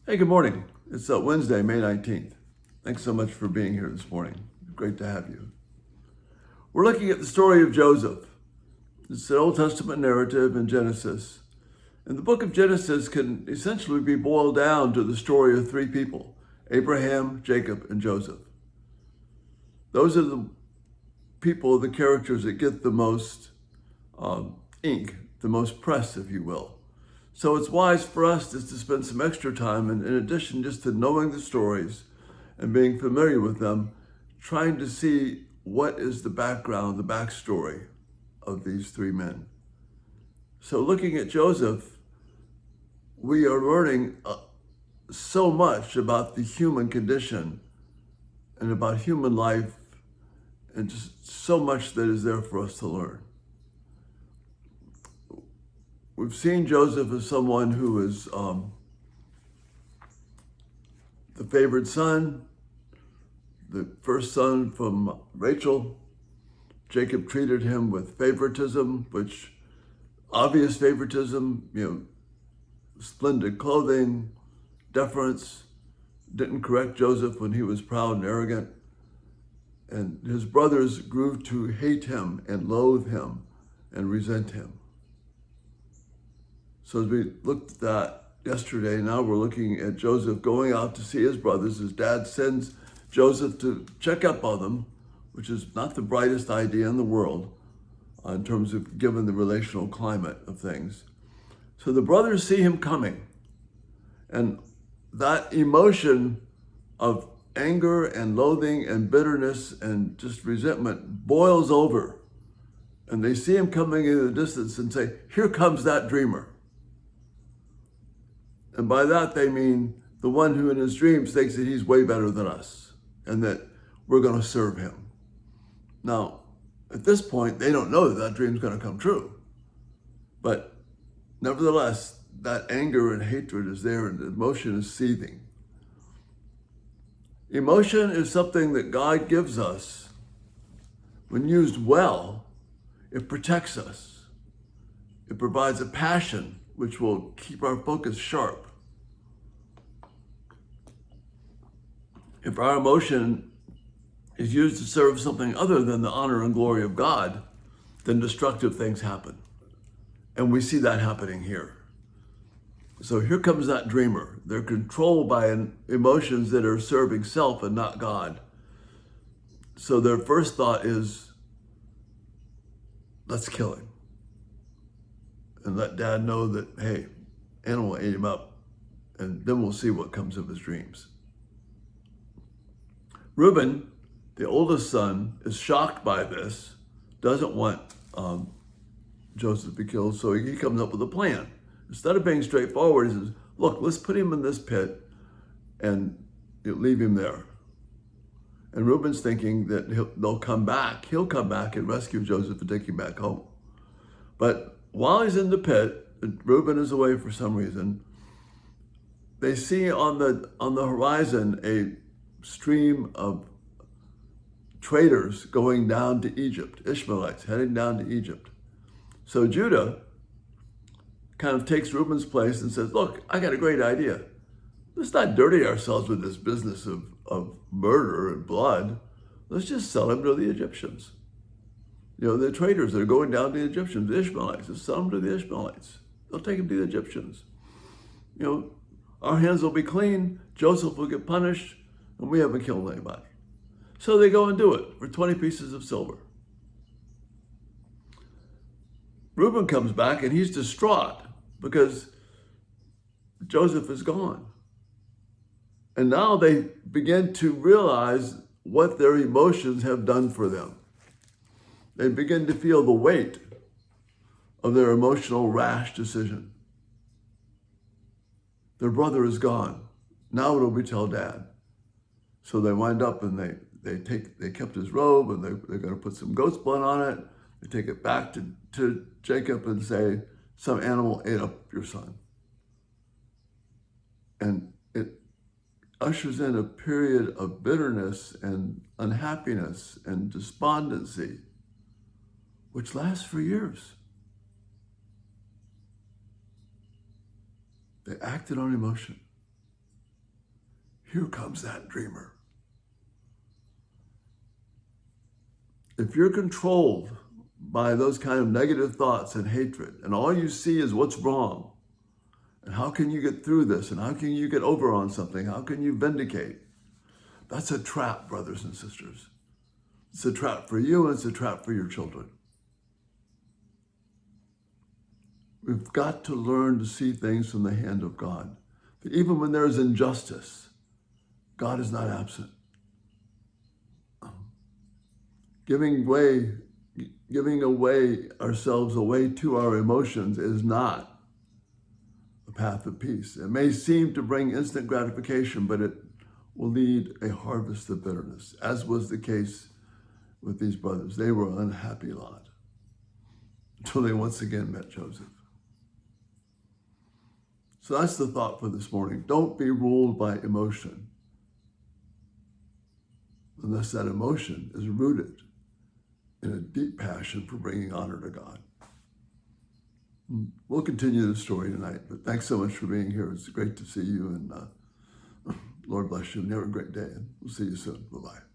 Hey, good morning. It's Wednesday, May 19th. Thanks so much for being here this morning. Great to have you. We're looking at the story of Joseph. It's an Old Testament narrative in Genesis. And the book of Genesis can essentially be boiled down to the story of three people: Abraham, Jacob, and Joseph. Those are the people, the characters that get the most ink, the most press, if you will. So it's wise for us just to spend some extra time, and in addition just to knowing the stories and being familiar with them, trying to see what is the background, the backstory of these three men. So looking at Joseph, we are learning so much about the human condition and about human life, and just so much that is there for us to learn. We've seen Joseph as someone who is the favored son, the first son from Rachel. Jacob treated him with favoritism, which obvious favoritism, splendid clothing, deference, didn't correct Joseph when he was proud and arrogant. And his brothers grew to hate him and loathe him and resent him. So as we looked at that yesterday, now we're looking at Joseph going out to see his brothers. His dad sends Joseph to check up on them, which is not the brightest idea in the world in terms of given the relational climate of things. So the brothers see him coming, and that emotion of anger and loathing and bitterness and just resentment boils over. And they see him coming in the distance and say, "Here comes that dreamer." And by that, they mean the one who in his dreams thinks that he's way better than us and that we're going to serve him. Now, at this point, they don't know that that dream's going to come true. But nevertheless, that anger and hatred is there, and the emotion is seething. Emotion is something that God gives us. When used well, it protects us. It provides a passion which will keep our focus sharp. If our emotion is used to serve something other than the honor and glory of God, then destructive things happen. And we see that happening here. So here comes that dreamer. They're controlled by emotions that are serving self and not God. So their first thought is, let's kill him. And let dad know that, hey, animal ate him up, and then we'll see what comes of his dreams. Reuben, the oldest son, is shocked by this, doesn't want Joseph to be killed, so he comes up with a plan. Instead of being straightforward, he says, look, let's put him in this pit and leave him there. And Reuben's thinking that he'll come back and rescue Joseph and take him back home. But while he's in the pit, Reuben is away for some reason, they see on the horizon a stream of traders going down to Egypt, Ishmaelites heading down to Egypt. So Judah kind of takes Reuben's place and says, look, I got a great idea. Let's not dirty ourselves with this business of murder and blood. Let's just sell him to the Egyptians. The traders that are going down to the Egyptians, the Ishmaelites, let's sell them to the Ishmaelites. They'll take him to the Egyptians. Our hands will be clean, Joseph will get punished, and we haven't killed anybody. So they go and do it for 20 pieces of silver. Reuben comes back and he's distraught because Joseph is gone. And now they begin to realize what their emotions have done for them. They begin to feel the weight of their emotional rash decision. Their brother is gone. Now what do we tell dad? So they wind up and they kept his robe, and they're going to put some goat's blood on it. They take it back to Jacob and say, some animal ate up your son. And it ushers in a period of bitterness and unhappiness and despondency, which lasts for years. They acted on emotion. here comes that dreamer. If you're controlled by those kind of negative thoughts and hatred, and all you see is what's wrong, and how can you get through this, and how can you get over on something, how can you vindicate? That's a trap, brothers and sisters. It's a trap for you, and it's a trap for your children. We've got to learn to see things from the hand of God. That even when there is injustice, God is not absent. Giving ourselves away to our emotions is not the path of peace. It may seem to bring instant gratification, but it will lead a harvest of bitterness, as was the case with these brothers. They were an unhappy lot until they once again met Joseph. So that's the thought for this morning. Don't be ruled by emotion unless that emotion is rooted in a deep passion for bringing honor to God. We'll continue the story tonight, but thanks so much for being here. It's great to see you, and Lord bless you, and have a great day, and we'll see you soon. Bye-bye.